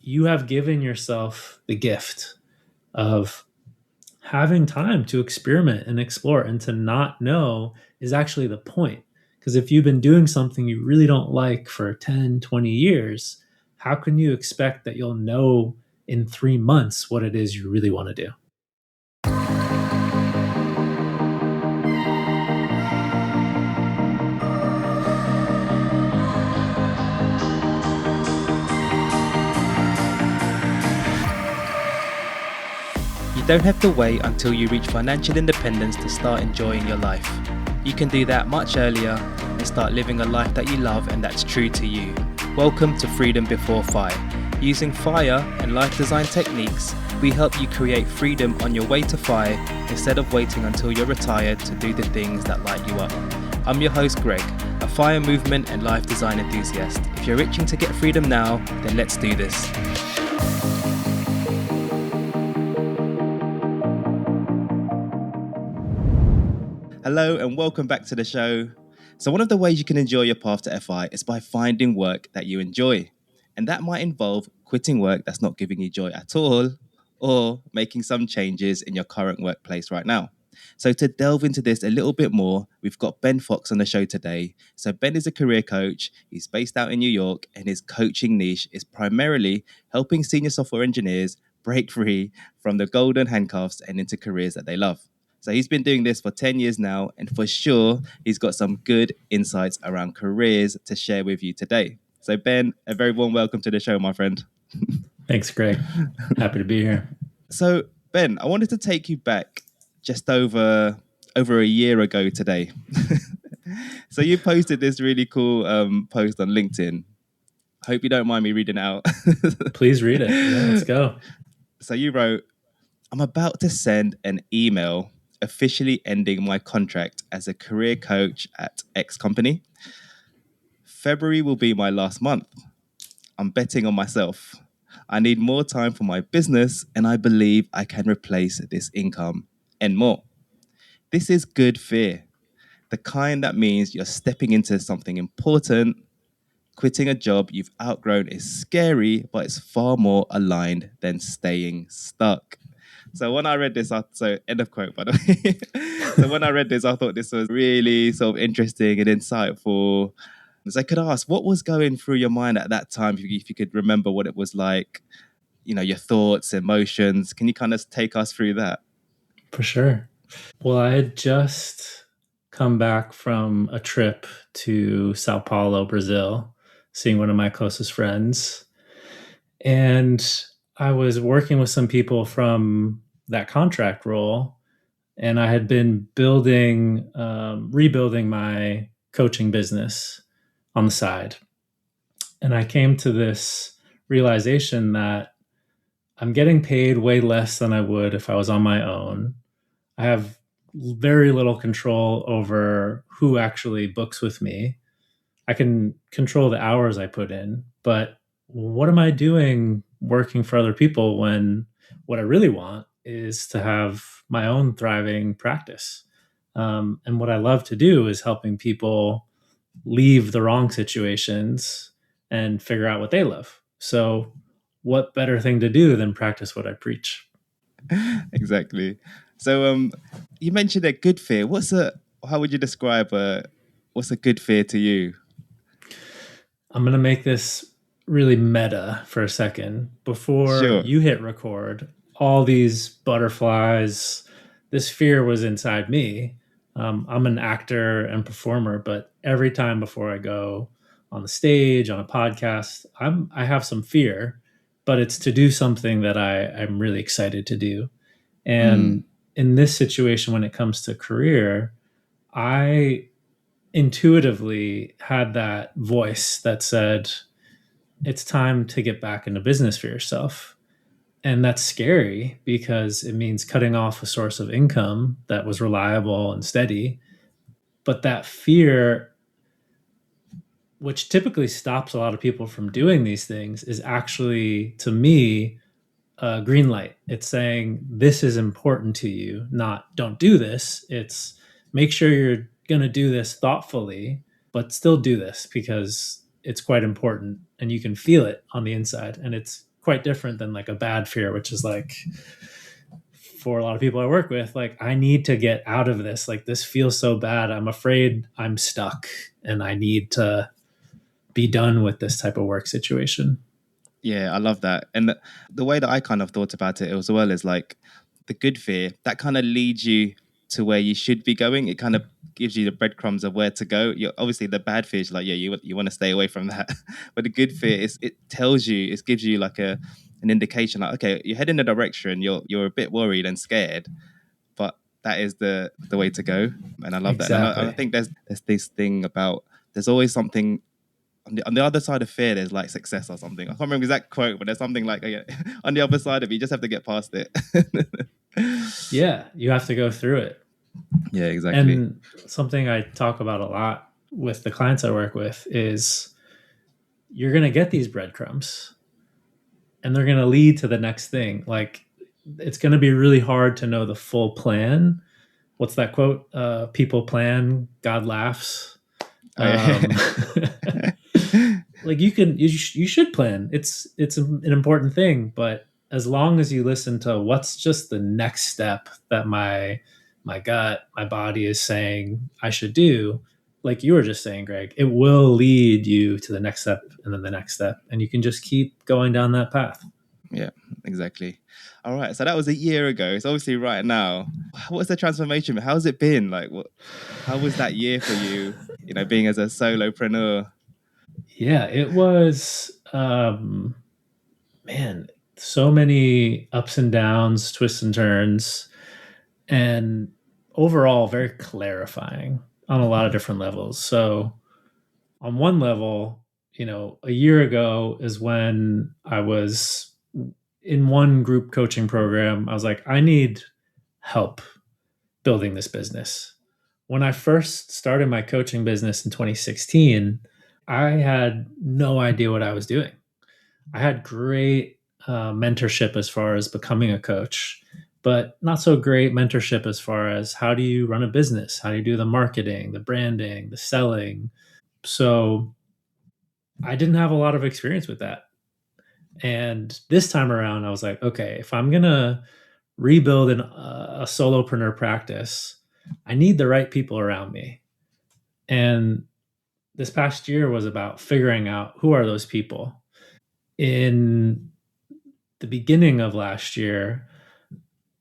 you have given yourself the gift of having time to experiment and explore, and to not know is actually the point. Because if you've been doing something you really don't like for 10, 20 years, how can you expect that you'll know in 3 months what it is you really want to do? You don't have to wait until you reach financial independence to start enjoying your life. You can do that much earlier and start living a life that you love and that's true to you. Welcome to Freedom Before FIRE. Using FIRE and life design techniques, we help you create freedom on your way to FIRE instead of waiting until you're retired to do the things that light you up. I'm your host Greg, a FIRE movement and life design enthusiast. If you're itching to get freedom now, then let's do this. Hello and welcome back to the show. So one of the ways you can enjoy your path to FI is by finding work that you enjoy. And that might involve quitting work that's not giving you joy at all, or making some changes in your current workplace right now. So to delve into this a little bit more, we've got Ben Fox on the show today. So Ben is a career coach. He's based out in New York, and his coaching niche is primarily helping senior software engineers break free from the golden handcuffs and into careers that they love. So he's been doing this for 10 years now, and for sure, he's got some good insights around careers to share with you today. So Ben, a very warm welcome to the show, my friend. Thanks, Greg. Happy to be here. So Ben, I wanted to take you back just over a year ago today. So you posted this really cool post on LinkedIn. Hope you don't mind me reading it out. Please read it. Yeah, let's go. So you wrote, "I'm about to send an email officially ending my contract as a career coach at X company. February will be my last month. I'm betting on myself. I need more time for my business, and I believe I can replace this income and more. This is good fear, the kind that means you're stepping into something important. Quitting a job you've outgrown is scary, but it's far more aligned than staying stuck." So when I read this, so end of quote, by the way. So when I read this, I thought this was really sort of interesting and insightful. So I could ask, what was going through your mind at that time? If you could remember what it was like, your thoughts, emotions. Can you kind of take us through that? For sure. Well, I had just come back from a trip to Sao Paulo, Brazil, seeing one of my closest friends. And I was working with some people from that contract role, and I had been rebuilding my coaching business on the side. And I came to this realization that I'm getting paid way less than I would if I was on my own. I have very little control over who actually books with me. I can control the hours I put in, but what am I doing working for other people when what I really want is to have my own thriving practice? And what I love to do is helping people leave the wrong situations and figure out what they love. So, what better thing to do than practice what I preach? Exactly. So you mentioned a good fear. How would you describe what's a good fear to you? I'm going to make this really meta for a second. Before Sure. you hit record, all these butterflies, this fear was inside me. I'm an actor and performer, but every time before I go on the stage, on a podcast, I have some fear, but it's to do something that I'm really excited to do. And in this situation, when it comes to career, I intuitively had that voice that said, it's time to get back into business for yourself. And that's scary because it means cutting off a source of income that was reliable and steady. But that fear, which typically stops a lot of people from doing these things, is actually, to me, a green light. It's saying, this is important to you, not don't do this. It's make sure you're going to do this thoughtfully, but still do this because it's quite important and you can feel it on the inside. And it's quite different than like a bad fear, which is like, for a lot of people I work with, like, I need to get out of this. Like, this feels so bad. I'm afraid I'm stuck and I need to be done with this type of work situation. Yeah, I love that. And the way that I kind of thought about it as well is like the good fear that kind of leads you to where you should be going. It kind of gives you the breadcrumbs of where to go. Obviously the bad fear is like, yeah, you want to stay away from that. But the good fear is it tells you, it gives you like an indication like, okay, you're heading in a direction, you're a bit worried and scared, but that is the way to go. And I love that. And I Exactly. think there's this thing about there's always something on the other side of fear. There's like success or something. I can't remember the exact quote, but there's something like on the other side of it, you just have to get past it. Yeah, you have to go through it. Yeah, exactly. And something I talk about a lot with the clients I work with is you're going to get these breadcrumbs and they're going to lead to the next thing. Like, it's going to be really hard to know the full plan. What's that quote? People plan, God laughs. Oh, yeah. Um, like, you should plan. It's an important thing, but as long as you listen to what's just the next step that my gut, my body is saying I should do, like you were just saying, Greg, it will lead you to the next step and then the next step, and you can just keep going down that path. Yeah, exactly. All right. So that was a year ago. It's obviously right now. What's the transformation? How's it been? Like, how was that year for you? Being as a solopreneur. Yeah, it was, man, so many ups and downs, twists and turns, and overall very clarifying on a lot of different levels. So on one level, a year ago is when I was in one group coaching program. I was like, I need help building this business. When I first started my coaching business in 2016, I had no idea what I was doing. I had great mentorship as far as becoming a coach, but not so great mentorship as far as how do you run a business? How do you do the marketing, the branding, the selling? So I didn't have a lot of experience with that. And this time around, I was like, okay, if I'm going to rebuild a solopreneur practice, I need the right people around me. And this past year was about figuring out who are those people. In the beginning of last year,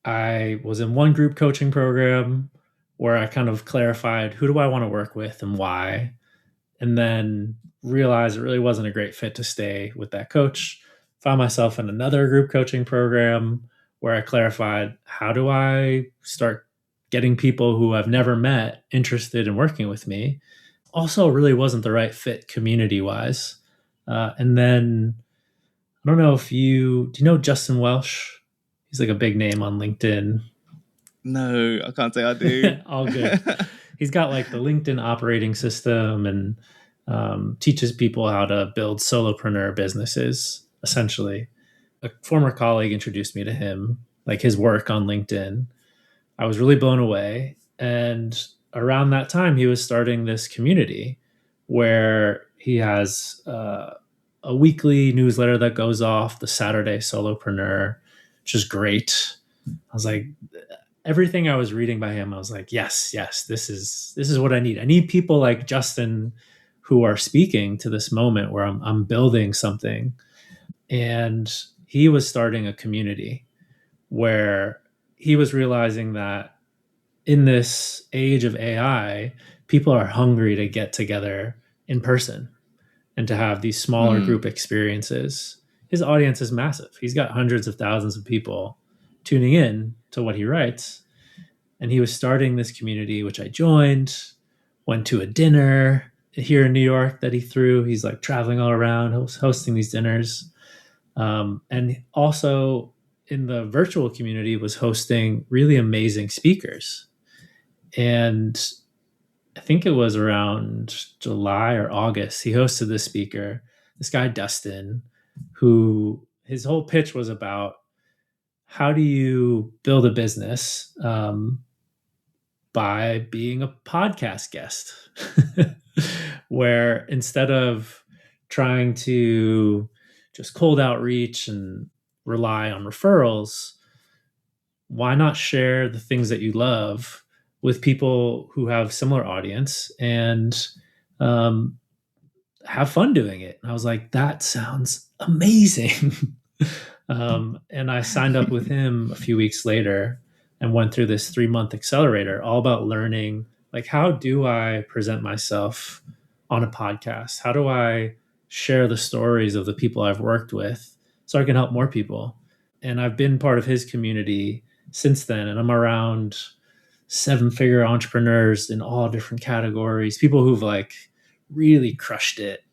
I was in one group coaching program where I kind of clarified who do I want to work with and why, and then realized it really wasn't a great fit to stay with that coach. Found myself in another group coaching program where I clarified how do I start getting people who I've never met interested in working with me. Also, really wasn't the right fit community wise. And then I don't know if do you know Justin Welsh? He's like a big name on LinkedIn. No, I can't say I do. All good. He's got like the LinkedIn operating system and teaches people how to build solopreneur businesses, essentially. A former colleague introduced me to him, like his work on LinkedIn. I was really blown away. And around that time, he was starting this community where he has a weekly newsletter that goes off, the Saturday Solopreneur, which is great. I was like, everything I was reading by him, I was like, yes, this is what I need. I need people like Justin who are speaking to this moment where I'm building something. And he was starting a community where he was realizing that in this age of AI, people are hungry to get together in person and to have these smaller Mm, group experiences. His audience is massive. He's got hundreds of thousands of people tuning in to what he writes. And he was starting this community, which I joined, went to a dinner here in New York that he threw. He's like traveling all around, hosting these dinners. And also in the virtual community was hosting really amazing speakers. And I think it was around July or August, he hosted this speaker, this guy, Dustin, who his whole pitch was about how do you build a business by being a podcast guest, where instead of trying to just cold outreach and rely on referrals, why not share the things that you love with people who have similar audience and um, have fun doing it? And I was like, that sounds amazing. And I signed up with him a few weeks later and went through this 3 month accelerator all about learning, like, how do I present myself on a podcast? How do I share the stories of the people I've worked with so I can help more people? And I've been part of his community since then. And I'm around 7-figure entrepreneurs in all different categories, people who've like really crushed it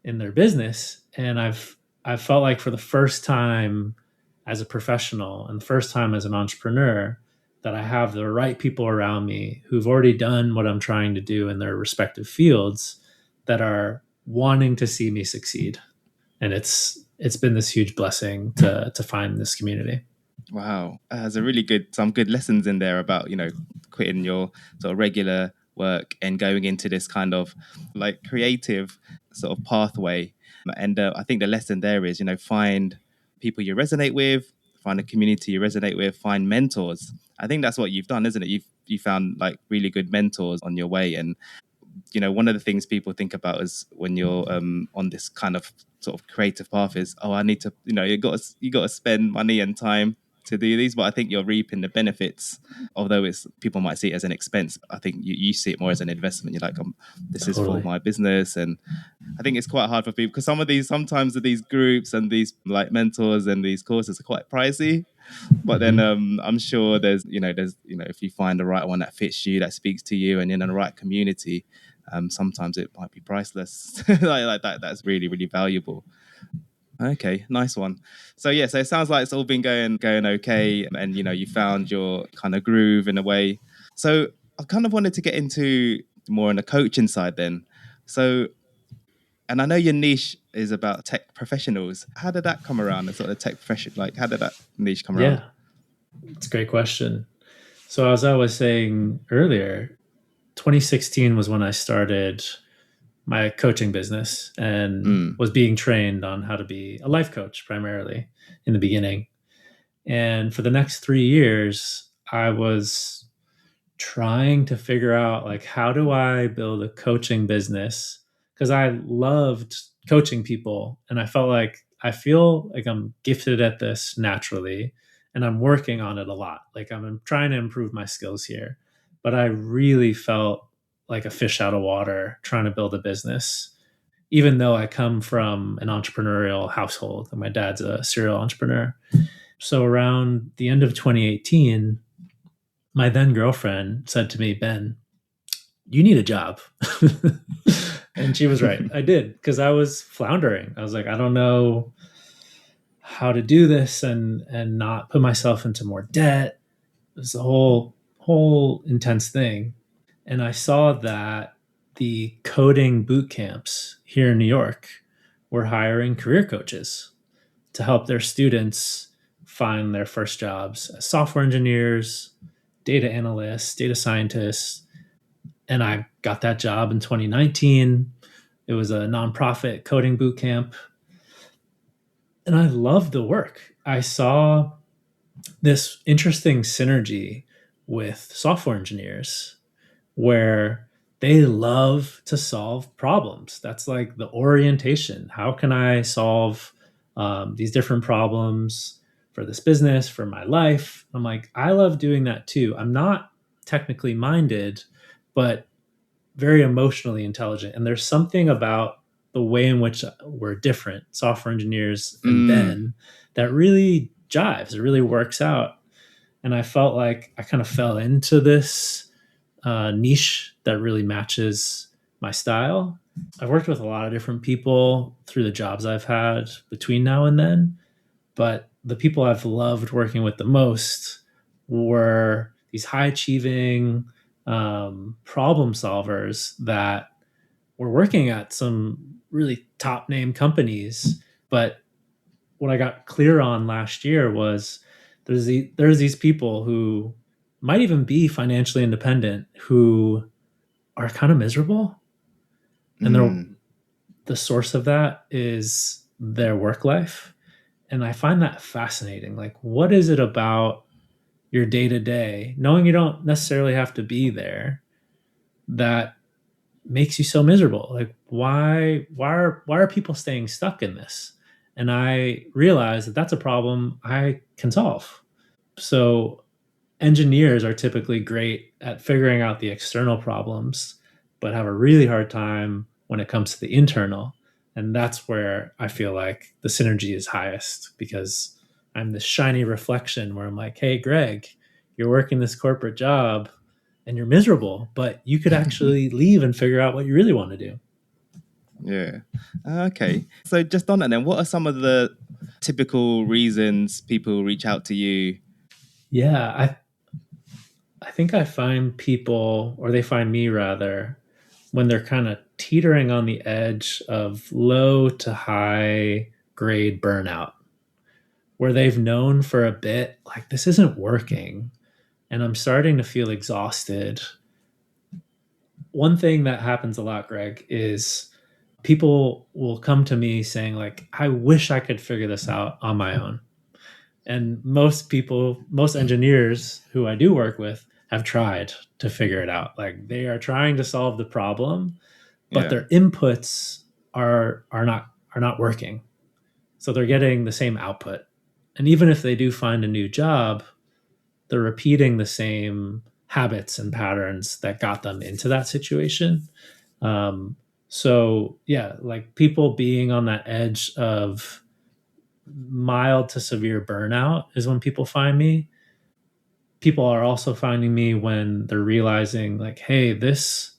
in their business. And I've felt like for the first time as a professional and the first time as an entrepreneur that I have the right people around me who've already done what I'm trying to do in their respective fields that are wanting to see me succeed. And it's been this huge blessing to find this community. Wow, there's a really some good lessons in there about quitting your sort of regular work and going into this kind of like creative sort of pathway. And I think the lesson there is find people you resonate with, find a community you resonate with, find mentors. I think that's what you've done, isn't it? You found like really good mentors on your way. And one of the things people think about is when you're on this kind of sort of creative path is, I need to, you got to spend money and time to do these. But I think you're reaping the benefits, although people might see it as an expense. I think you see it more as an investment. You're like, this is for Totally. my business. And I think it's quite hard for people because sometimes these groups and these like mentors and these courses are quite pricey. But then I'm sure there's if you find the right one that fits you, that speaks to you, and in the right community, sometimes it might be priceless. like that. That's really, really valuable. Okay, nice one. So yeah, so it sounds like it's all been going okay, and you found your kind of groove in a way. So I kind of wanted to get into more on the coaching side then. So, and I know your niche is about tech professionals. How did that come around? The sort of tech profession, like how did that niche come around? Yeah, it's a great question. So as I was saying earlier, 2016 was when I started my coaching business and was being trained on how to be a life coach primarily in the beginning. And for the next 3 years, I was trying to figure out, like, how do I build a coaching business? Because I loved coaching people and I feel like I'm gifted at this naturally and I'm working on it a lot. Like, I'm trying to improve my skills here, but I really felt like a fish out of water trying to build a business, even though I come from an entrepreneurial household and my dad's a serial entrepreneur. So around the end of 2018, my then girlfriend said to me, Ben, you need a job. And she was right. I did, because I was floundering. I was like, I don't know how to do this and not put myself into more debt. It was a whole intense thing. And I saw that the coding boot camps here in New York were hiring career coaches to help their students find their first jobs as software engineers, data analysts, data scientists. And I got that job in 2019. It was a nonprofit coding boot camp. And I loved the work. I saw this interesting synergy with software engineers where they love to solve problems. That's like the orientation. How can I solve these different problems for this business, for my life? I'm like, I love doing that too. I'm not technically minded, but very emotionally intelligent. And there's something about the way in which we're different, software engineers and Ben, that really jives. It really works out. And I felt like I kind of fell into this niche that really matches my style. I've worked with a lot of different people through the jobs I've had between now and then, but the people I've loved working with the most were these high achieving problem solvers that were working at some really top name companies. But what I got clear on last year was there's these people who might even be financially independent who are kind of miserable, and the source of that is their work life. And I find that fascinating. Like, what is it about your day to day, knowing you don't necessarily have to be there, that makes you so miserable? Like, why are people staying stuck in this? And I realize that that's a problem I can solve. So engineers are typically great at figuring out the external problems, but have a really hard time when it comes to the internal. And that's where I feel like the synergy is highest, because I'm this shiny reflection where I'm like, hey, Greg, you're working this corporate job and you're miserable, but you could actually leave and figure out what you really want to do. Yeah. Okay. So just on that then, what are some of the typical reasons people reach out to you? Yeah, I think I find people, or they find me rather, when they're kind of teetering on the edge of low to high grade burnout, where they've known for a bit, like, this isn't working and I'm starting to feel exhausted. One thing that happens a lot, Greg, is people will come to me saying, like, I wish I could figure this out on my own. And most people, most engineers who I do work with, have tried to figure it out. Like, they are trying to solve the problem, but Yeah. their inputs are not working. So they're getting the same output. And even if they do find a new job, they're repeating the same habits and patterns that got them into that situation. So yeah, like, people being on that edge of mild to severe burnout is when people find me. People are also finding me when they're realizing, like, hey, this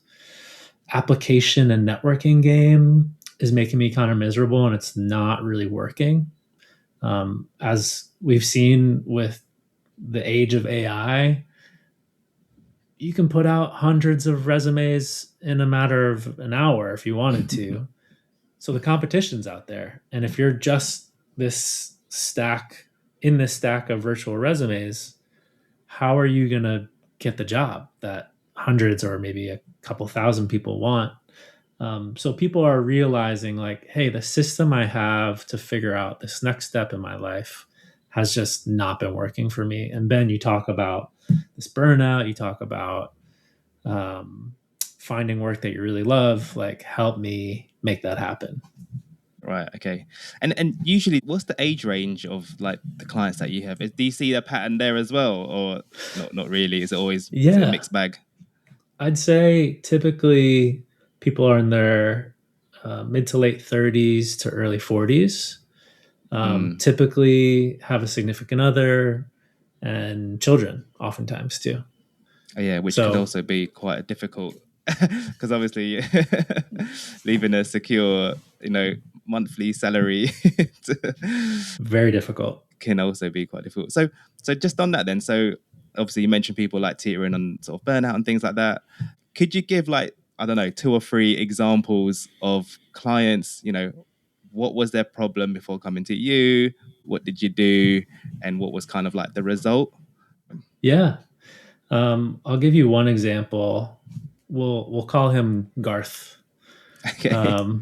application and networking game is making me kind of miserable and it's not really working. As we've seen with the age of AI, you can put out hundreds of resumes in a matter of an hour if you wanted to. So the competition's out there. And if you're just this stack in this stack of virtual resumes, how are you going to get the job that hundreds or maybe a couple thousand people want? So people are realizing, like, hey, the system I have to figure out this next step in my life has just not been working for me. And Ben, you talk about this burnout, you talk about um, finding work that you really love. Like, help me make that happen. Right. Okay. And usually, what's the age range of like the clients that you have? Do you see a pattern there as well, or not? Not really. Is it a Yeah, mixed bag? I'd say typically people are in their mid to late 30s to early 40s. Mm. Typically have a significant other and children, oftentimes too. Oh, yeah, which could So also be quite difficult because obviously leaving a secure, monthly salary very difficult. can also be quite difficult. So just on that then, so obviously you mentioned people like teetering on sort of burnout and things like that. Could you give like, I don't know, two or three examples of clients, what was their problem before coming to you? What did you do? And what was kind of like the result? Yeah. I'll give you one example. We'll call him Garth, Okay.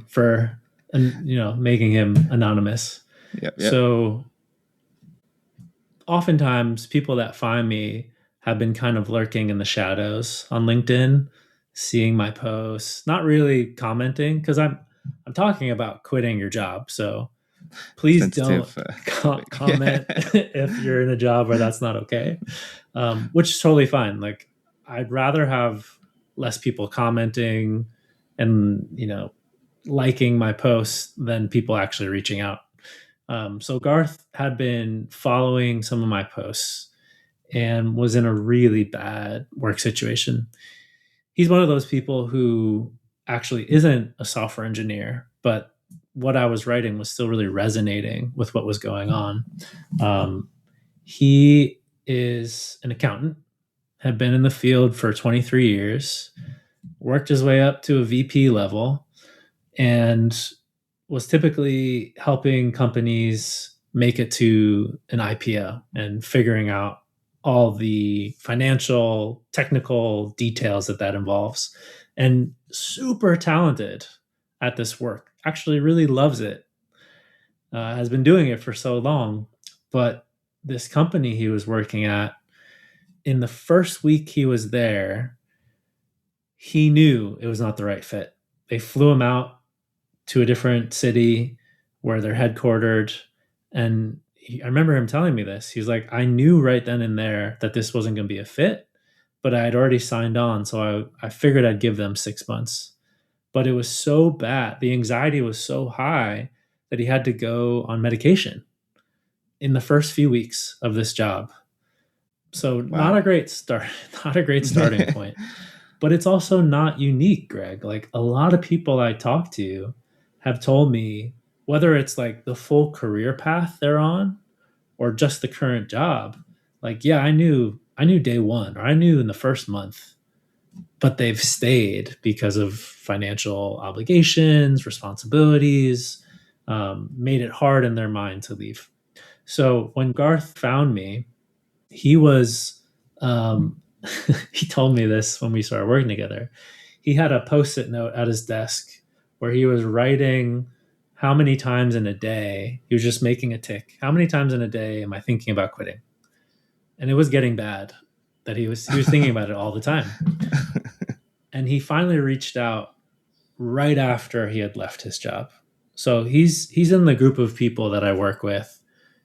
for, and making him anonymous. Yep. Yep. So oftentimes people that find me have been kind of lurking in the shadows on LinkedIn, seeing my posts, not really commenting, because I'm talking about quitting your job. So please don't Sensitive topic. comment if you're in a job where that's not okay, which is totally fine. Like, I'd rather have less people commenting and liking my posts than people actually reaching out. So Garth had been following some of my posts and was in a really bad work situation. He's one of those people who actually isn't a software engineer, but what I was writing was still really resonating with what was going on. Um, he is an accountant, had been in the field for 23 years, worked his way up to a VP level, and was typically helping companies make it to an IPO and figuring out all the financial, technical details that involves. And super talented at this work, actually really loves it. has been doing it for so long. But this company he was working at, in the first week he was there, he knew it was not the right fit. They flew him out to a different city where they're headquartered. And I remember him telling me this. He was like, I knew right then and there that this wasn't going to be a fit, but I had already signed on. So I figured I'd give them 6 months. But it was so bad. The anxiety was so high that he had to go on medication in the first few weeks of this job. So not Wow. a great start, not a great starting point. But it's also not unique, Greg. Like a lot of people I talk to have told me, whether it's like the full career path they're on or just the current job, like, yeah, I knew day one, or I knew in the first month, but they've stayed because of financial obligations, responsibilities, made it hard in their mind to leave. So when Garth found me, he was um, he told me this when we started working together. He had a post-it note at his desk where he was writing how many times in a day, he was just making a tick, how many times in a day am I thinking about quitting? And it was getting bad that he was thinking about it all the time. And he finally reached out right after he had left his job. So he's in the group of people that I work with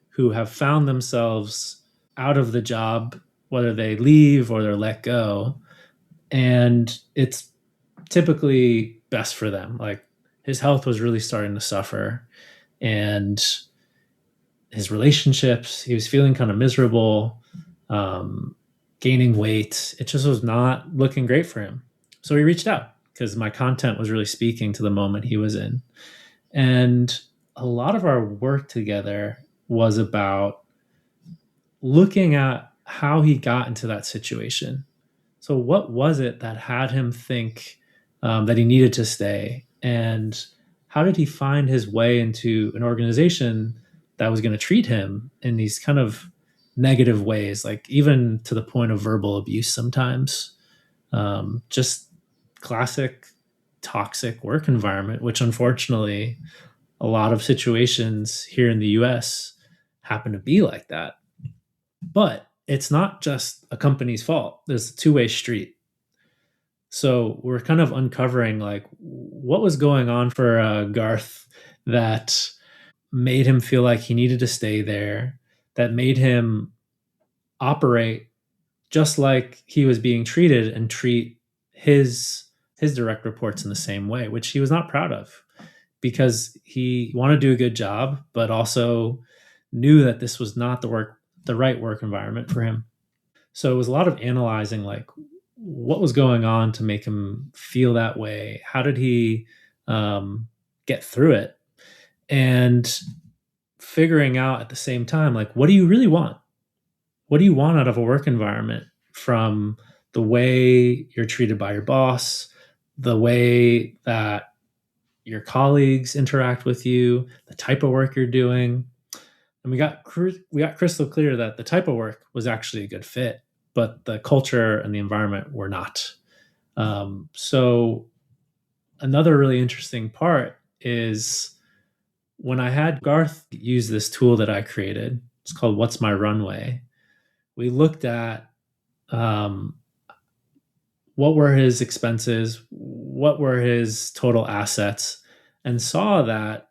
who have found themselves out of the job, whether they leave or they're let go, and it's typically best for them. Like his health was really starting to suffer, and his relationships, he was feeling kind of miserable, um, gaining weight. It just was not looking great for him. So he reached out because my content was really speaking to the moment he was in. And a lot of our work together was about looking at how he got into that situation. So, what was it that had him think that he needed to stay? And how did he find his way into an organization that was going to treat him in these kind of negative ways, like even to the point of verbal abuse sometimes? Just classic toxic work environment, which unfortunately, a lot of situations here in the US happen to be like that. But it's not just a company's fault. There's a two-way street. So we're kind of uncovering like what was going on for Garth that made him feel like he needed to stay there, that made him operate just like he was being treated and treat his his direct reports in the same way, which he was not proud of because he wanted to do a good job, but also knew that this was not the right work environment for him. So it was a lot of analyzing like what was going on to make him feel that way. How did he get through it? And figuring out at the same time, like, what do you really want? What do you want out of a work environment, from the way you're treated by your boss, the way that your colleagues interact with you, the type of work you're doing? And we got crystal clear that the type of work was actually a good fit, but the culture and the environment were not. So another really interesting part is when I had Garth use this tool that I created. It's called What's My Runway. We looked at um, what were his expenses, what were his total assets, and saw that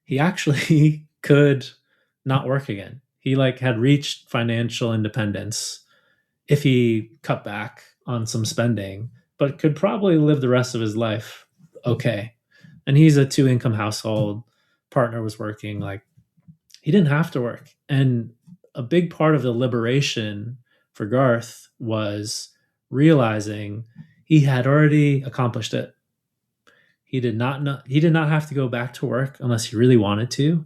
he actually could not work again. He like had reached financial independence if he cut back on some spending, but could probably live the rest of his life okay. And he's a two income household, partner was working, like he didn't have to work. And a big part of the liberation for Garth was realizing he had already accomplished it. He did not have to go back to work unless he really wanted to.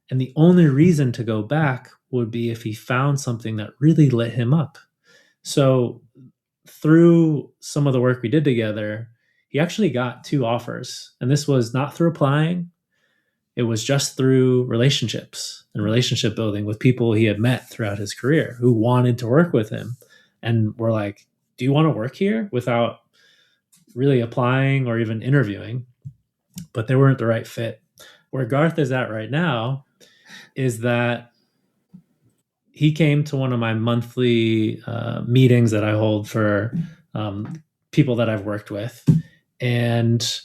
And the only reason to go back would be if he found something that really lit him up. So through some of the work we did together, he actually got two offers. And this was not through applying, it was just through relationships and relationship building with people he had met throughout his career who wanted to work with him and were like, do you want to work here, without really applying or even interviewing? But they weren't the right fit. Where Garth is at right now is that he came to one of my monthly meetings that I hold for people that I've worked with, and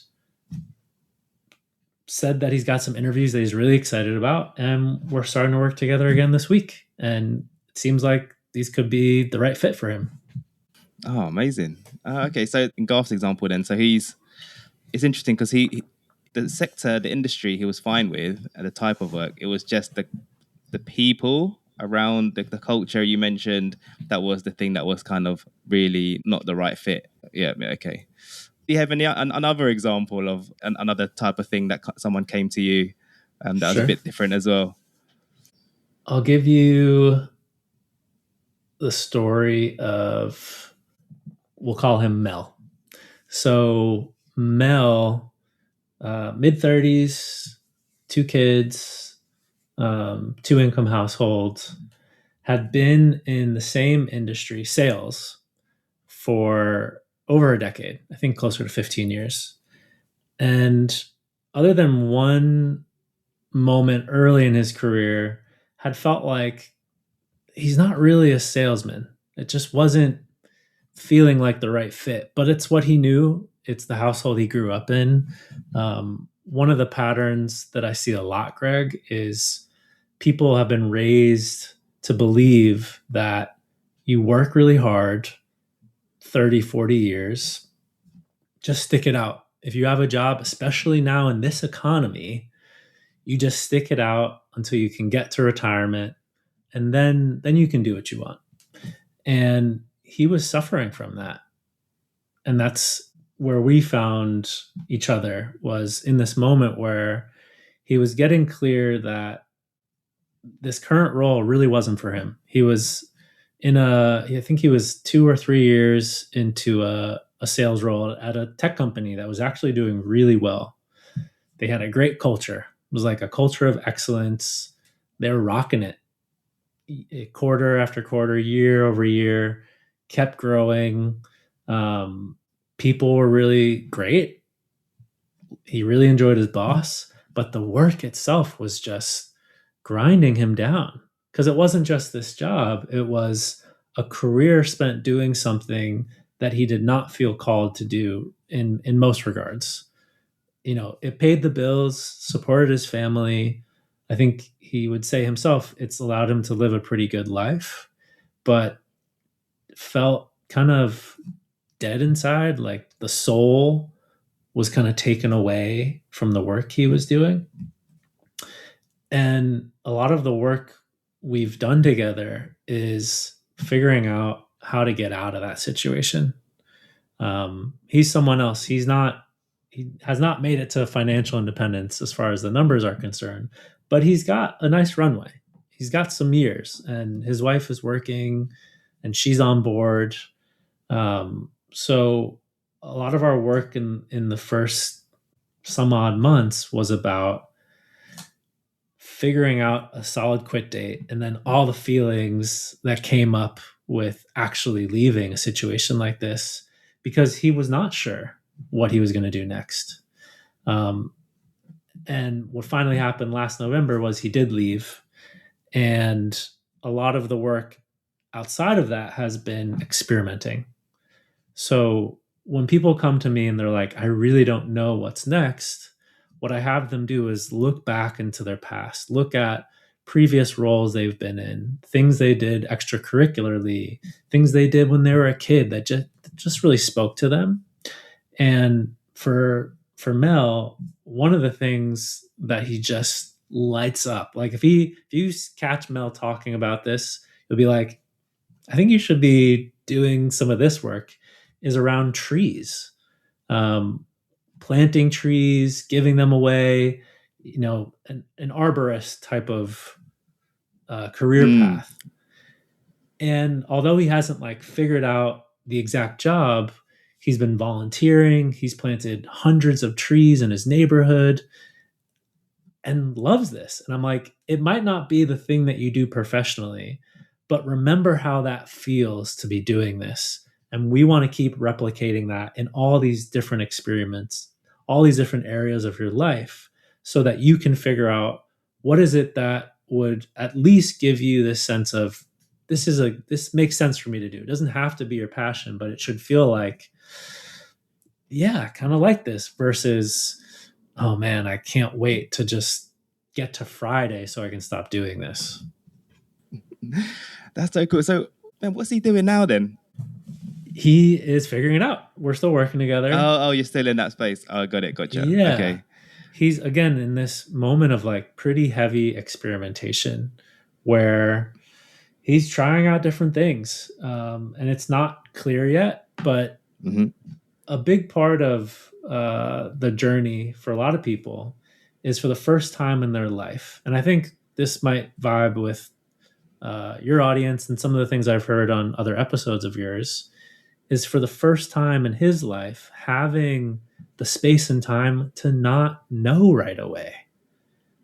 said that he's got some interviews that he's really excited about, and we're starting to work together again this week. And it seems like these could be the right fit for him. Oh, amazing. Okay, so in Garth's example, then, so it's interesting because the sector, the industry he was fine with, and the type of work, it was just the people around the culture you mentioned that was the thing that was kind of really not the right fit. Yeah, okay. Do you have another example of another type of thing that someone came to you that was a Sure. bit different as well? I'll give you the story of, we'll call him Mel. So Mel, mid 30s, two kids, two income households, had been in the same industry, sales, for over a decade, I think closer to 15 years. And other than one moment early in his career, had felt like he's not really a salesman. It just wasn't feeling like the right fit, but it's what he knew. It's the household he grew up in. One of the patterns that I see a lot, Greg, is people have been raised to believe that you work really hard 30, 40 years, just stick it out. If you have a job, especially now in this economy, you just stick it out until you can get to retirement, and then you can do what you want. And he was suffering from that. And that's where we found each other, was in this moment where he was getting clear that this current role really wasn't for him. He was I think he was 2 or 3 years into a sales role at a tech company that was actually doing really well. They had a great culture. It was like a culture of excellence. They were rocking it, quarter after quarter, year over year, kept growing. People were really great. He really enjoyed his boss, but the work itself was just grinding him down, because it wasn't just this job. It was a career spent doing something that he did not feel called to do in most regards. It paid the bills, supported his family. I think he would say himself, it's allowed him to live a pretty good life, but felt kind of dead inside, like the soul was kind of taken away from the work he was doing. And a lot of the work we've done together is figuring out how to get out of that situation. He's someone else. He has not made it to financial independence as far as the numbers are concerned, but he's got a nice runway. He's got some years, and his wife is working and she's on board. So a lot of our work in the first some odd months was about figuring out a solid quit date, and then all the feelings that came up with actually leaving a situation like this, because he was not sure what he was going to do next. And what finally happened last November was he did leave. And a lot of the work outside of that has been experimenting. So when people come to me and they're like, I really don't know what's next, what I have them do is look back into their past, look at previous roles they've been in, things they did extracurricularly, things they did when they were a kid that just really spoke to them. And for Mel, one of the things that he just lights up, like if you catch Mel talking about this, you'll be like, I think you should be doing some of this work, is around trees. Planting trees, giving them away, an arborist type of career path. And although he hasn't figured out the exact job, he's been volunteering. He's planted hundreds of trees in his neighborhood and loves this. And I'm like, it might not be the thing that you do professionally, but remember how that feels to be doing this. And we want to keep replicating that in all these different experiments, all these different areas of your life, so that you can figure out what is it that would at least give you this sense of this makes sense for me to do. It doesn't have to be your passion, but it should feel like, yeah, I kind of like this versus, oh man, I can't wait to just get to Friday so I can stop doing this. That's so cool. So, man, what's he doing now then? He is figuring it out. We're still working together. Oh, you're still in that space. Oh, got it. Gotcha. Yeah. Okay. He's again in this moment of like pretty heavy experimentation where he's trying out different things. And it's not clear yet, but hmm a big part of the journey for a lot of people is for the first time in their life. And I think this might vibe with your audience and some of the things I've heard on other episodes of yours is for the first time in his life having the space and time to not know right away.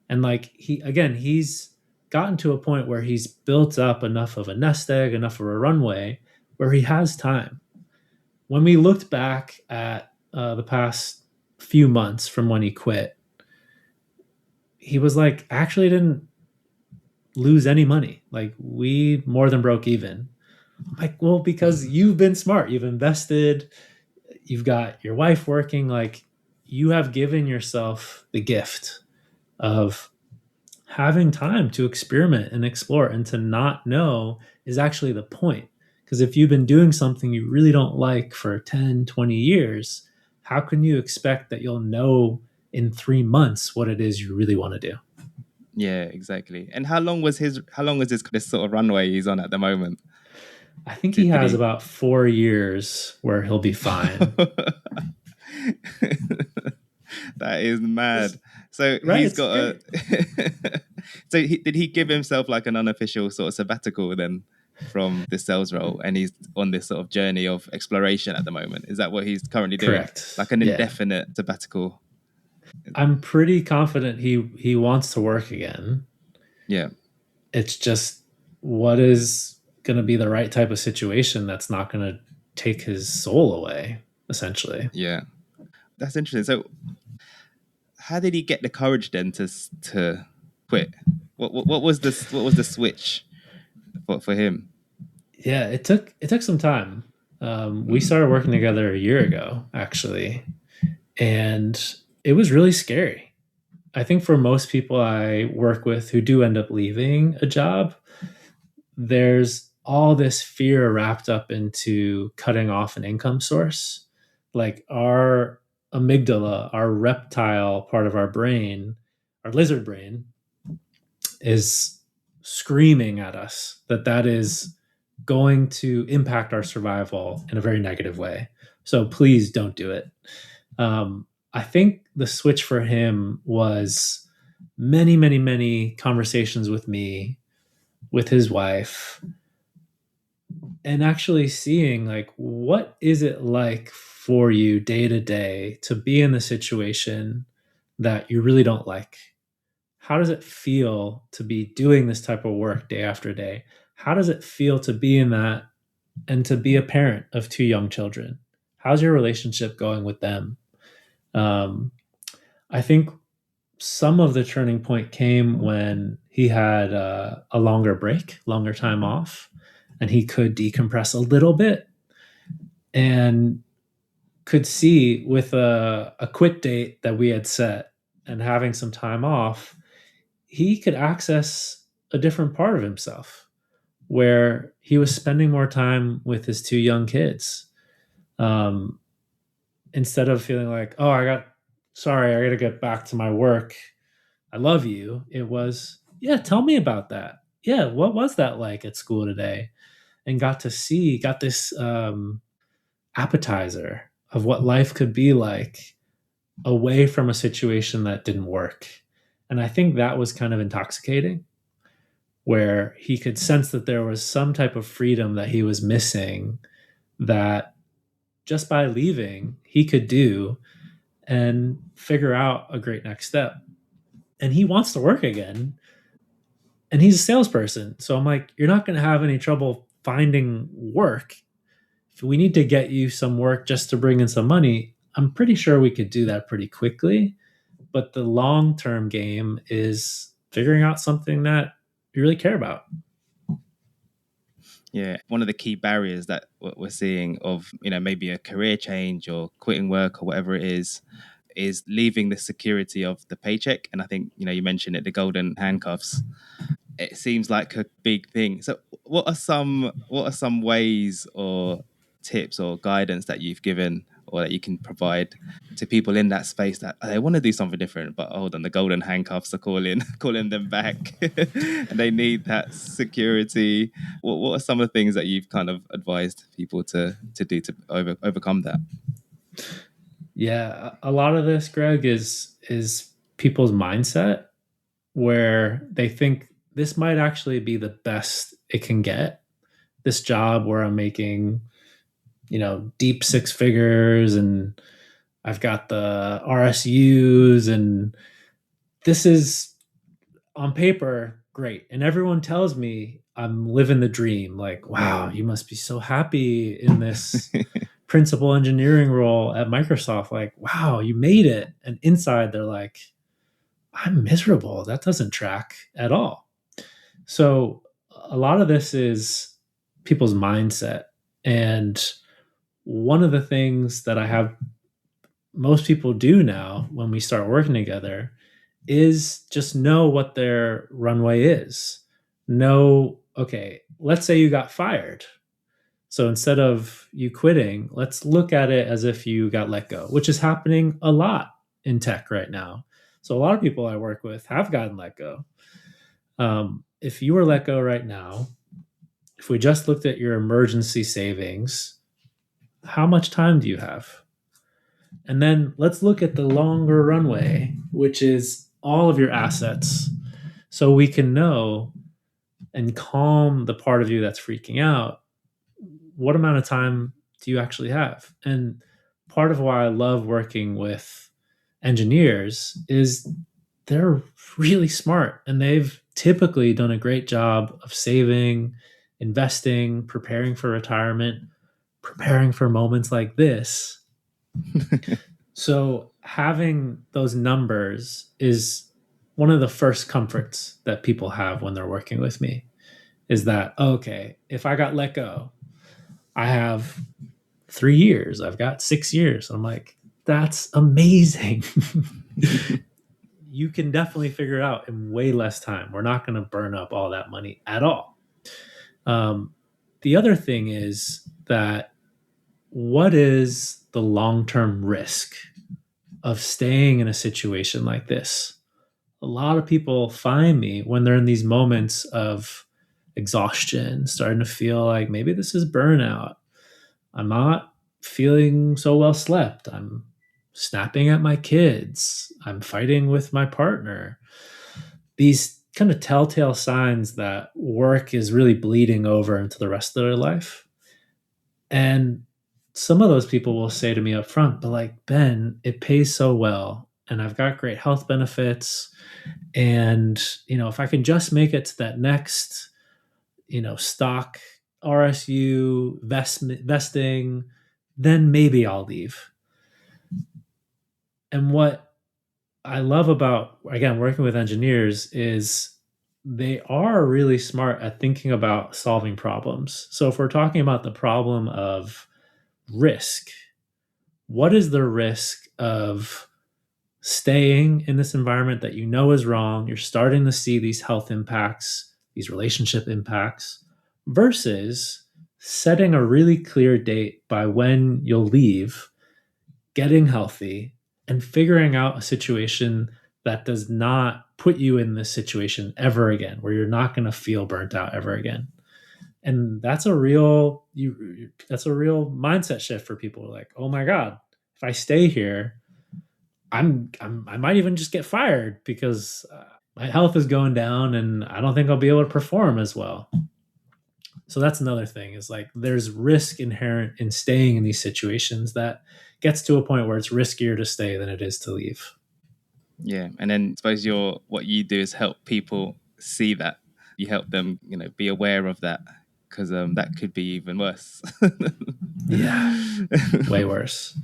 And like he's gotten to a point where he's built up enough of a nest egg, enough of a runway where he has time. When we looked back at the past few months from when he quit, he was like, actually didn't lose any money. Like we more than broke even. I'm like, well, because you've been smart, you've invested, you've got your wife working, like you have given yourself the gift of having time to experiment and explore and to not know is actually the point. Because if you've been doing something you really don't like for 10, 20 years, how can you expect that you'll know in 3 months what it is you really want to do? Yeah, exactly. And how long was this sort of runway he's on at the moment? I think he Did has he? about 4 years where he'll be fine. That is mad. So Right? he's It's got scary. a. Did he give himself like an unofficial sort of sabbatical then from the sales role, and he's on this sort of journey of exploration at the moment? Is that what he's currently doing? Correct. Like an Yeah. indefinite sabbatical? I'm pretty confident he wants to work again. Yeah, It's just what is going to be the right type of situation that's not going to take his soul away, essentially. yeah. That's interesting. So, how did he get the courage then to quit? What was this? What was the switch for him? Yeah, it took some time. We Mm, started working together a year ago, actually, and it was really scary. I think for most people I work with who do end up leaving a job, there's all this fear wrapped up into cutting off an income source. Like our amygdala, our reptile part of our brain, our lizard brain, is screaming at us that that is going to impact our survival in a very negative way. So please don't do it. I think the switch for him was many, many, many conversations with me, with his wife, and actually seeing like what is it like for you day to day to be in the situation that you really don't like. How does it feel to be doing this type of work day after day? How does it feel to be in that and to be a parent of two young children? How's your relationship going with them? um, I think some of the turning point came when he had a longer break, longer time off, and he could decompress a little bit and could see with a quit date that we had set and having some time off, he could access a different part of himself where he was spending more time with his two young kids. Um, Instead of feeling like, oh, sorry, I got to get back to my work. I love you. It was, yeah, tell me about that. Yeah, what was that like at school today? And got this appetizer of what life could be like away from a situation that didn't work. And I think that was kind of intoxicating, where he could sense that there was some type of freedom that he was missing that just by leaving, he could do and figure out a great next step. And he wants to work again. And he's a salesperson. So I'm like, you're not going to have any trouble finding work. If we need to get you some work just to bring in some money, I'm pretty sure we could do that pretty quickly. But the long term game is figuring out something that you really care about. Yeah, one of the key barriers that what we're seeing of, maybe a career change or quitting work or whatever it is leaving the security of the paycheck. And I think, you mentioned it, the golden handcuffs. It seems like a big thing. So what are some ways or tips or guidance that you've given or that you can provide to people in that space that they want to do something different, but hold on, the golden handcuffs are calling calling them back and they need that security. What are some of the things that you've kind of advised people to do to overcome that? Yeah, a lot of this, Greg, is people's mindset where they think this might actually be the best it can get. This job where I'm making, deep six figures and I've got the RSUs and this is on paper great. And everyone tells me I'm living the dream. Like, wow, you must be so happy in this principal engineering role at Microsoft. Like, wow, you made it. And inside they're like, I'm miserable. That doesn't track at all. So a lot of this is people's mindset. And one of the things that I have most people do now when we start working together is just know what their runway is. Know, okay, let's say you got fired. So instead of you quitting, let's look at it as if you got let go, which is happening a lot in tech right now. So a lot of people I work with have gotten let go. If you were let go right now, if we just looked at your emergency savings, how much time do you have? And then let's look at the longer runway, which is all of your assets. So we can know and calm the part of you that's freaking out. What amount of time do you actually have? And part of why I love working with engineers is they're really smart and they've typically done a great job of saving, investing, preparing for retirement, preparing for moments like this. So having those numbers is one of the first comforts that people have when they're working with me is that, okay, if I got let go, I have 3 years, I've got 6 years. I'm like, that's amazing. You can definitely figure it out in way less time. We're not going to burn up all that money at all. The other thing is that what is the long-term risk of staying in a situation like this? A lot of people find me when they're in these moments of exhaustion, starting to feel like maybe this is burnout. I'm not feeling so well slept. I'm snapping at my kids. I'm fighting with my partner. These kind of telltale signs that work is really bleeding over into the rest of their life. And some of those people will say to me up front, but like, Ben, it pays so well and I've got great health benefits. And, if I can just make it to that next, stock RSU vesting, then maybe I'll leave. And what I love about, again, working with engineers is they are really smart at thinking about solving problems. So if we're talking about the problem of risk, what is the risk of staying in this environment that you know is wrong? You're starting to see these health impacts, these relationship impacts, versus setting a really clear date by when you'll leave, getting healthy, and figuring out a situation that does not put you in this situation ever again, where you're not going to feel burnt out ever again. And that's a real mindset shift for people. Like, oh my God, if I stay here, I might even just get fired because my health is going down and I don't think I'll be able to perform as well. So that's another thing is like there's risk inherent in staying in these situations that gets to a point where it's riskier to stay than it is to leave. Yeah, and then I suppose what you do is help people see that. You help them, be aware of that because that could be even worse. Yeah, way worse.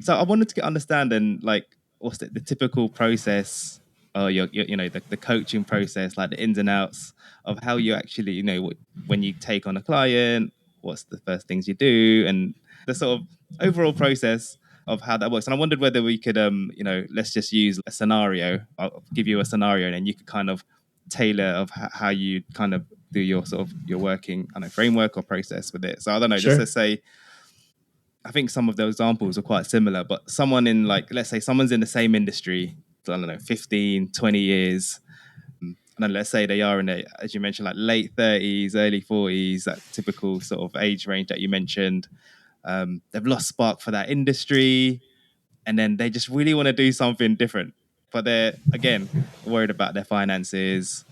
So I wanted to understand then, like, what's the typical process the coaching process, like the ins and outs of how you actually, when you take on a client, what's the first things you do, and the sort of overall process of how that works. And I wondered whether we could, let's just use a scenario. I'll give you a scenario, and then you could kind of tailor of how you kind of do your sort of your working, I don't know, framework or process with it. So I don't know, just Sure. to say, I think some of those examples are quite similar, but someone in, like, let's say someone's in the same industry, I don't know, 15, 20 years. And then let's say they are in a, as you mentioned, like late 30s, early 40s, that typical sort of age range that you mentioned. They've lost spark for that industry, and then they just really want to do something different. But they're, again, worried about their finances.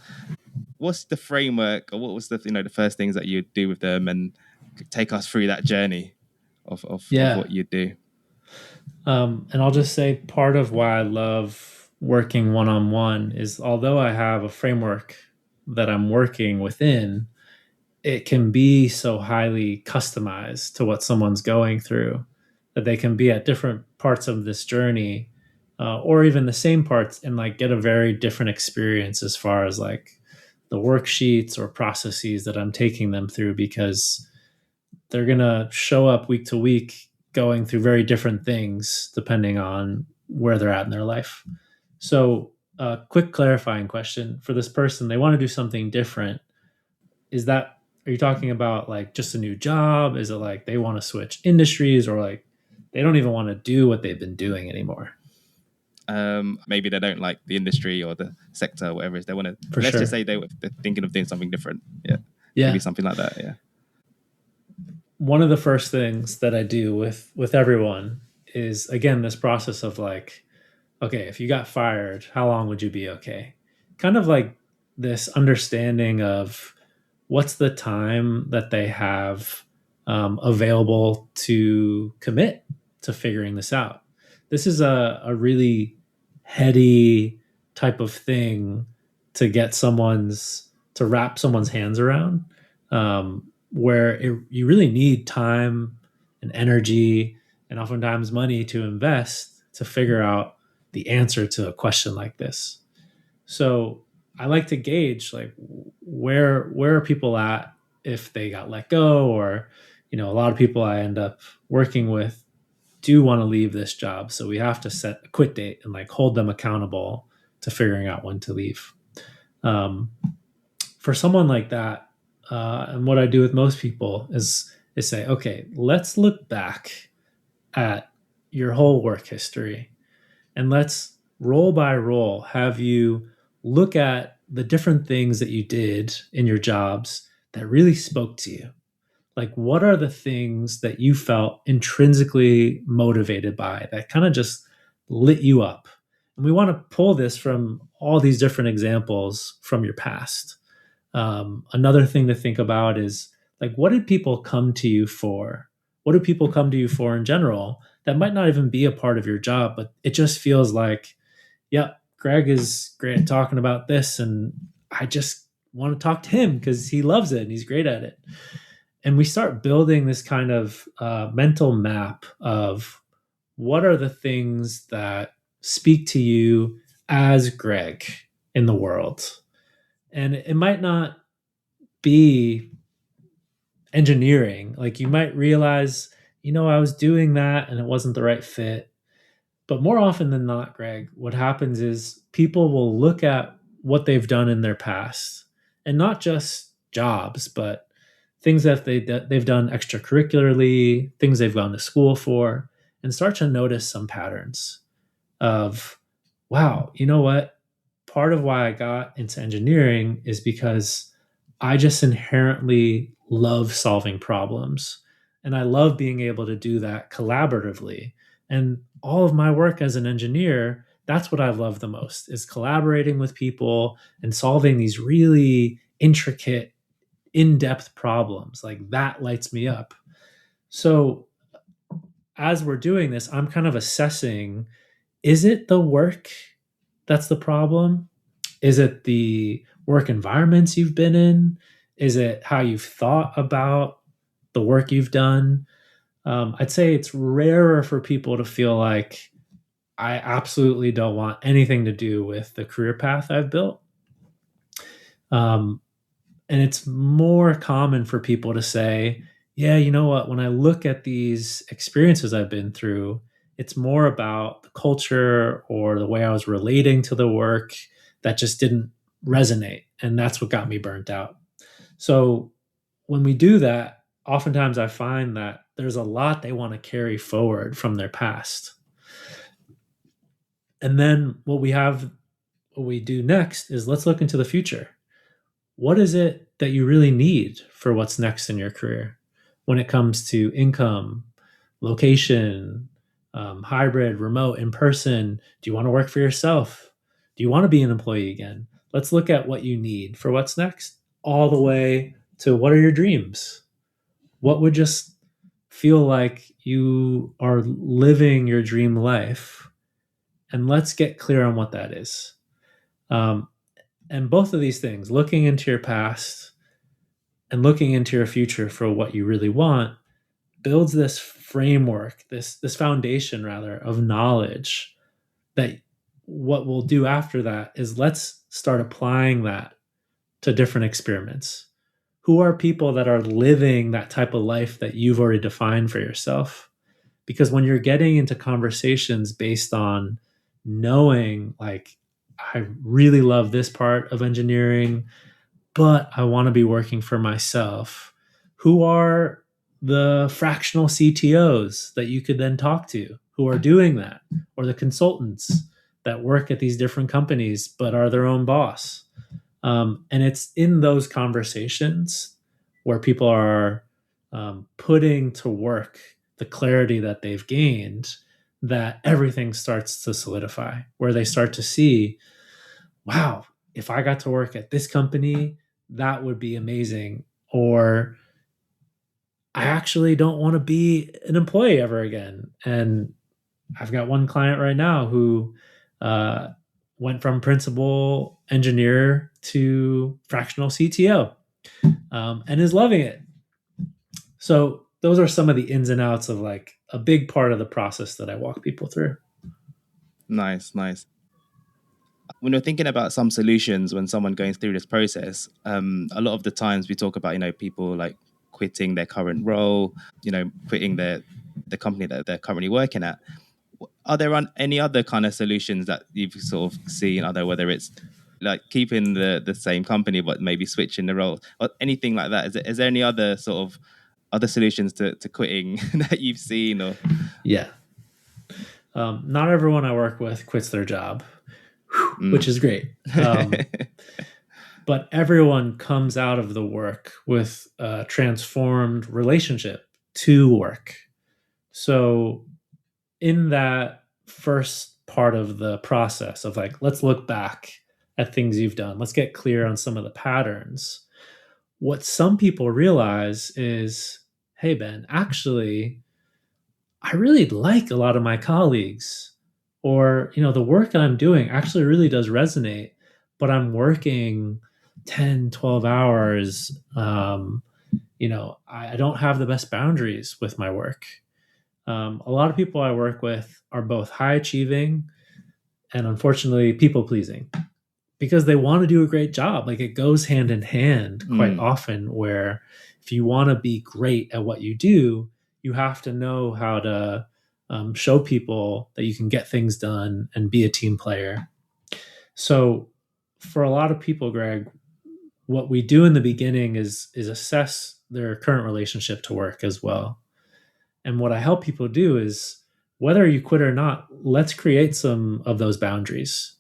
What's the framework, or what was the first things that you'd do with them, and take us through that journey of Yeah. what you do? And I'll just say part of why I love working one on one is although I have a framework that I'm working within, it can be so highly customized to what someone's going through that they can be at different parts of this journey, or even the same parts, and like get a very different experience as far as like the worksheets or processes that I'm taking them through, because they're going to show up week to week going through very different things depending on where they're at in their life. So, a quick clarifying question for this person: they want to do something different. Is that, are you talking about like just a new job? Is it like they want to switch industries, or like they don't even want to do what they've been doing anymore? Maybe they don't like the industry or the sector or whatever it is. They want to, For let's just sure. say they're thinking of doing something different. Yeah. Maybe Yeah. something like that. Yeah. One of the first things that I do with everyone is, again, this process of like, okay, if you got fired, how long would you be okay? Kind of like this understanding of what's the time that they have available to commit to figuring this out. This is a really heady type of thing to get to wrap someone's hands around, where you really need time and energy and oftentimes money to invest to figure out the answer to a question like this. So I like to gauge like where are people at if they got let go, or a lot of people I end up working with do want to leave this job. So we have to set a quit date and like hold them accountable to figuring out when to leave. Um, for someone like that, and what I do with most people is say, okay, let's look back at your whole work history, and let's roll by roll have you look at the different things that you did in your jobs that really spoke to you. Like, what are the things that you felt intrinsically motivated by that kind of just lit you up? And we want to pull this from all these different examples from your past. Another thing to think about is like, what did people come to you for? What do people come to you for in general that might not even be a part of your job, but it just feels like, yep, Greg is great at talking about this, and I just want to talk to him because he loves it and he's great at it. And we start building this kind of mental map of what are the things that speak to you as Greg in the world. And it might not be engineering. Like, you might realize, I was doing that and it wasn't the right fit. But more often than not, Greg, what happens is people will look at what they've done in their past, and not just jobs, but things that they've done extracurricularly, things they've gone to school for, and start to notice some patterns of, wow, you know what? Part of why I got into engineering is because I just inherently love solving problems. And I love being able to do that collaboratively. And all of my work as an engineer, that's what I love the most, is collaborating with people and solving these really intricate, in-depth problems. Like, that lights me up. So as we're doing this, I'm kind of assessing, is it the work that's the problem? Is it the work environments you've been in? Is it how you've thought about the work you've done? I'd say it's rarer for people to feel like I absolutely don't want anything to do with the career path I've built. Um, and it's more common for people to say, yeah, you know what, when I look at these experiences I've been through, it's more about the culture or the way I was relating to the work that just didn't resonate. And that's what got me burnt out. So when we do that, oftentimes I find that there's a lot they want to carry forward from their past. And then what we do next is let's look into the future. What is it that you really need for what's next in your career when it comes to income, location, hybrid, remote, in person? Do you want to work for yourself? Do you want to be an employee again? Let's look at what you need for what's next, all the way to what are your dreams? What would just feel like you are living your dream life? And let's get clear on what that is. Um, and both of these things, looking into your past and looking into your future for what you really want, builds this framework, this foundation rather of knowledge that what we'll do after that is let's start applying that to different experiments. Who are people that are living that type of life that you've already defined for yourself? Because when you're getting into conversations based on knowing, like, I really love this part of engineering, but I want to be working for myself. Who are the fractional CTOs that you could then talk to who are doing that? Or the consultants that work at these different companies but are their own boss? And it's in those conversations where people are putting to work the clarity that they've gained that everything starts to solidify, where they start to see, wow, if I got to work at this company, that would be amazing. Or I actually don't want to be an employee ever again. And I've got one client right now who uh, went from principal engineer to fractional CTO, and is loving it. So those are some of the ins and outs of like a big part of the process that I walk people through. Nice, nice. When we're thinking about some solutions when someone going through this process, a lot of the times we talk about, people like quitting their current role, quitting the company that they're currently working at. Are there any other kind of solutions that you've sort of seen, other whether it's like keeping the same company but maybe switching the role or anything like that? Is there any other sort of other solutions to quitting that you've seen? Or Yeah. Not everyone I work with quits their job, which is great. But everyone comes out of the work with a transformed relationship to work. So in that first part of the process of like, let's look back at things you've done, let's get clear on some of the patterns. What some people realize is, hey, Ben, actually, I really like a lot of my colleagues, or, the work that I'm doing actually really does resonate, but I'm working 10, 12 hours. I don't have the best boundaries with my work. A lot of people I work with are both high achieving and unfortunately people pleasing because they want to do a great job. Like it goes hand in hand quite often, where if you want to be great at what you do, you have to know how to show people that you can get things done and be a team player. So for a lot of people, Greg, what we do in the beginning is assess their current relationship to work as well. And what I help people do is, whether you quit or not, let's create some of those boundaries.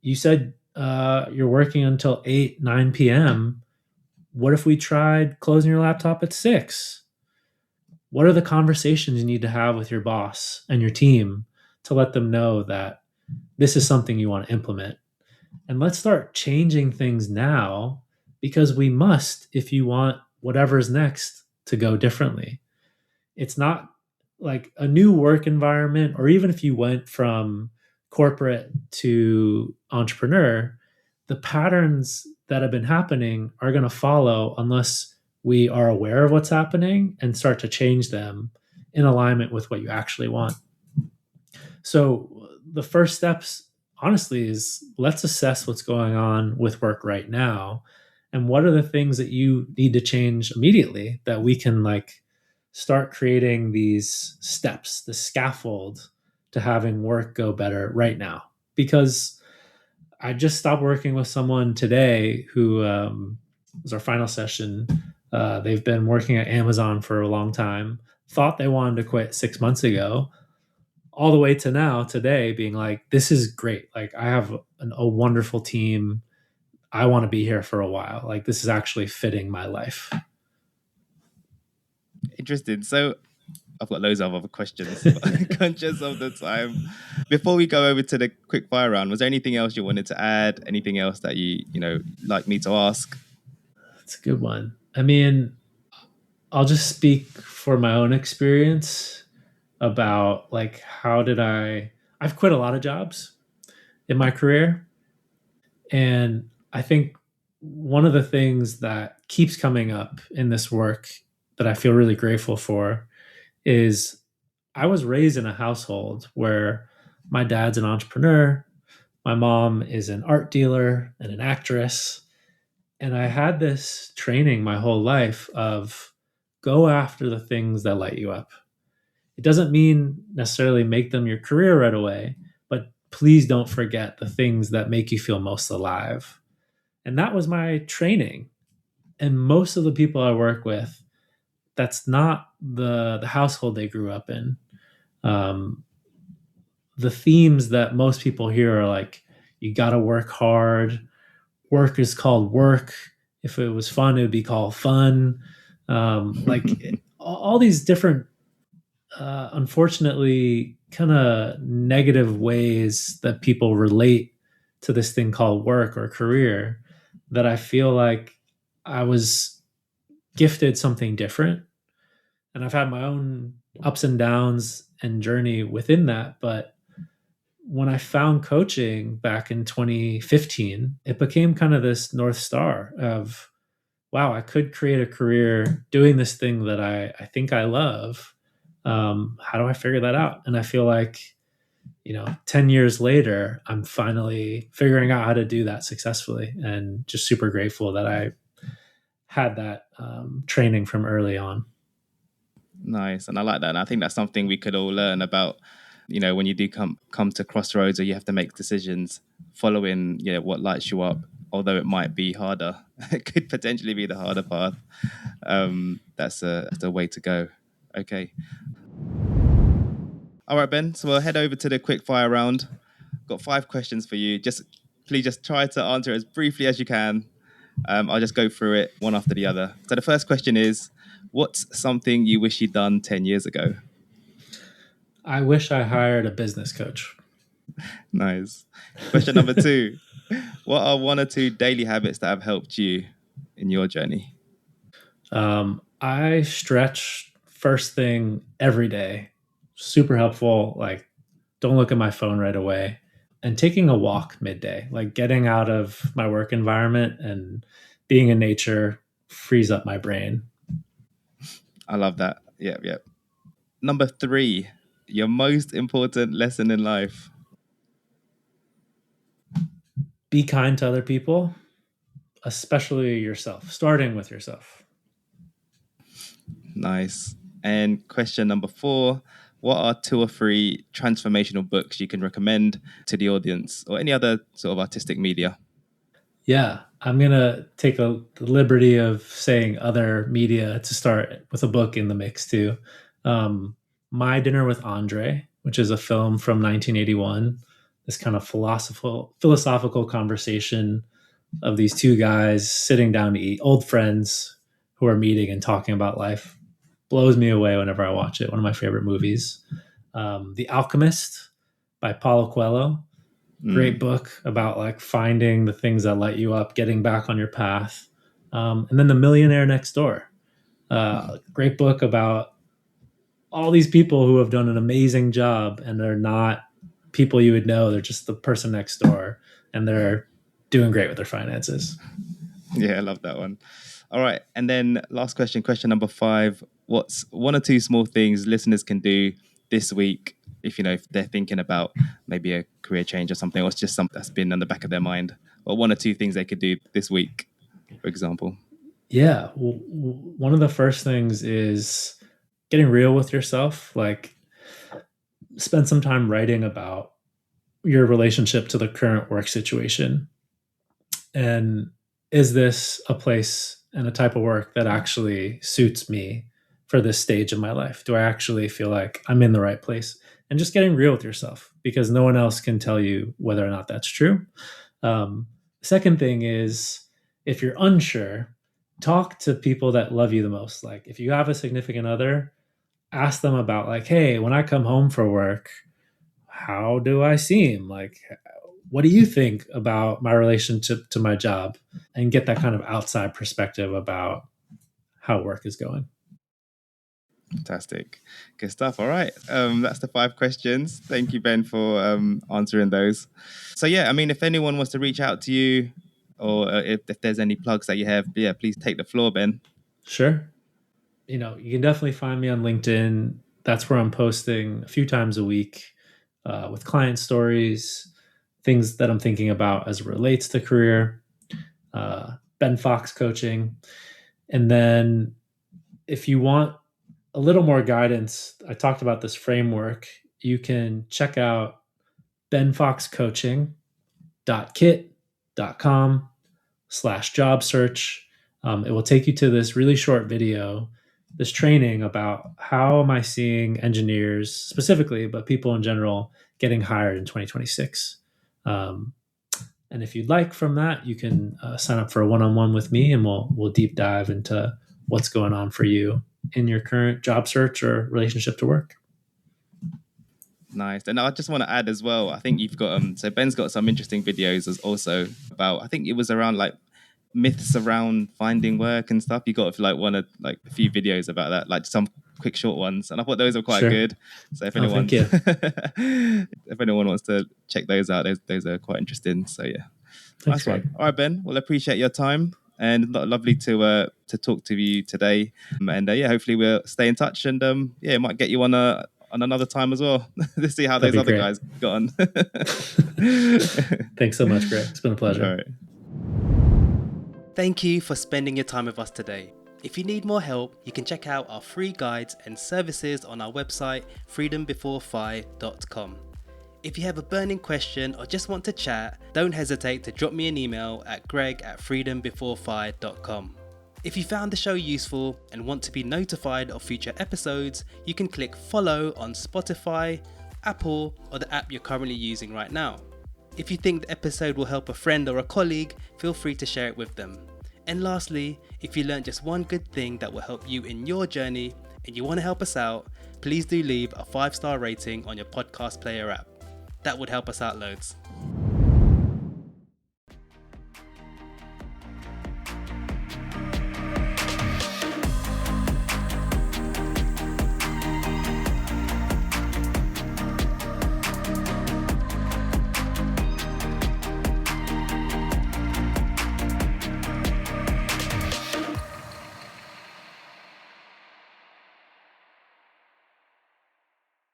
You said you're working until 8, 9 p.m. What if we tried closing your laptop at 6? What are the conversations you need to have with your boss and your team to let them know that this is something you want to implement? And let's start changing things now, because we must if you want whatever's next to go differently. It's not like a new work environment, or even if you went from corporate to entrepreneur, the patterns that have been happening are going to follow unless we are aware of what's happening and start to change them in alignment with what you actually want. So the first steps, honestly, is let's assess what's going on with work right now, and what are the things that you need to change immediately that we can like start creating these steps, the scaffold to having work go better right now. Because I just stopped working with someone today who was our final session. They've been working at Amazon for a long time. Thought they wanted to quit 6 months ago, all the way to now, today, being like, "This is great. Like, I have a wonderful team. I want to be here for a while. Like, this is actually fitting my life." Interesting. So I've got loads of other questions, but I'm conscious of the time. Before we go over to the quick fire round, was there anything else you wanted to add? Anything else that you like me to ask? That's a good one. I mean, I'll just speak for my own experience about like how did I've quit a lot of jobs in my career, and I think one of the things that keeps coming up in this work that I feel really grateful for is I was raised in a household where my dad's an entrepreneur, my mom is an art dealer and an actress, and I had this training my whole life of go after the things that light you up. It doesn't mean necessarily make them your career right away, but please don't forget the things that make you feel most alive. And that was my training. And most of the people I work with, that's not the household they grew up in. Um, the themes that most people hear are like, you got to work hard. Work is called work. If it was fun, it would be called fun. Like all these different, unfortunately, kind of negative ways that people relate to this thing called work or career, that I feel like I was gifted something different. And I've had my own ups and downs and journey within that. But when I found coaching back in 2015, it became kind of this North Star of, wow, I could create a career doing this thing that I think I love. How do I figure that out? And I feel like, 10 years later, I'm finally figuring out how to do that successfully, and just super grateful that I had that training from early on. Nice, and I like that. And I think that's something we could all learn about. When you do come to crossroads, or you have to make decisions, following what lights you up, although it might be harder, it could potentially be the harder path. That's a way to go. Okay. All right, Ben. So we'll head over to the quick fire round. Got 5 questions for you. Please just try to answer as briefly as you can. I'll just go through it one after the other. So the first question is, what's something you wish you'd done 10 years ago? I wish I hired a business coach. Nice. Question number 2. What are 1 or 2 daily habits that have helped you in your journey? I stretch first thing every day. Super helpful. Like, don't look at my phone right away. And taking a walk midday, like getting out of my work environment and being in nature frees up my brain. I love that. Yep, yep. Number 3, your most important lesson in life. Be kind to other people, especially yourself, starting with yourself. Nice. And question number 4, what are 2 or 3 transformational books you can recommend to the audience, or any other sort of artistic media? Yeah, I'm going to take the liberty of saying other media to start with a book in the mix too. My Dinner with Andre, which is a film from 1981, this kind of philosophical conversation of these two guys sitting down to eat, old friends who are meeting and talking about life, blows me away whenever I watch it. One of my favorite movies. The Alchemist by Paulo Coelho, great Mm. book about like finding the things that light you up, getting back on your path. And then The Millionaire Next Door, great book about all these people who have done an amazing job, and they're not people you would know. They're just the person next door, and they're doing great with their finances. Yeah, I love that one. All right. And then last question number 5. What's 1 or 2 small things listeners can do this week if if they're thinking about maybe a career change or something, or it's just something that's been on the back of their mind, or one or two things they could do this week, for example? Yeah. One of the first things is getting real with yourself. Like, spend some time writing about your relationship to the current work situation. And is this a place and a type of work that actually suits me for this stage of my life? Do I actually feel like I'm in the right place? And just getting real with yourself, because no one else can tell you whether or not that's true. Second thing is, if you're unsure, talk to people that love you the most. Like, if you have a significant other, ask them about, like, hey, when I come home for work, how do I seem? Like, what do you think about my relationship to my job? And get that kind of outside perspective about how work is going. Fantastic. Good stuff. All right. That's the 5 questions. Thank you, Ben, for answering those. So, yeah, I mean, if anyone wants to reach out to you, or if there's any plugs that you have, yeah, please take the floor, Ben. Sure. You can definitely find me on LinkedIn. That's where I'm posting a few times a week with client stories, things that I'm thinking about as it relates to career, Ben Fox coaching. And then if you want a little more guidance, I talked about this framework. You can check out benfoxcoaching.kit.com/job search. It will take you to this really short video, this training about how am I seeing engineers specifically, but people in general, getting hired in 2026. And if you'd like from that, you can sign up for a one-on-one with me, and we'll deep dive into what's going on for you in your current job search or relationship to work. Nice. And I just want to add as well, I think you've got so Ben's got some interesting videos as also about, I think it was around like myths around finding work and stuff. You got like a few videos about that, like some quick short ones, and I thought those were quite good. So if anyone if anyone wants to check those out, those are quite interesting. So yeah. Thanks, nice one. All right, Ben. Well, I appreciate your time, and lovely to talk to you today. And yeah, hopefully we'll stay in touch, and yeah, it might get you on another time as well to see how those other guys got on. Thanks so much, Greg. It's been a pleasure. All right. Thank you for spending your time with us today. If you need more help, you can check out our free guides and services on our website, freedombeforephi.com. If you have a burning question or just want to chat, don't hesitate to drop me an email at greg@freedombeforephi.com. If you found the show useful and want to be notified of future episodes, you can click follow on Spotify, Apple, or the app you're currently using right now. If you think the episode will help a friend or a colleague, feel free to share it with them. And lastly, if you learned just one good thing that will help you in your journey and you want to help us out, please do leave a 5-star rating on your podcast player app. That would help us out loads.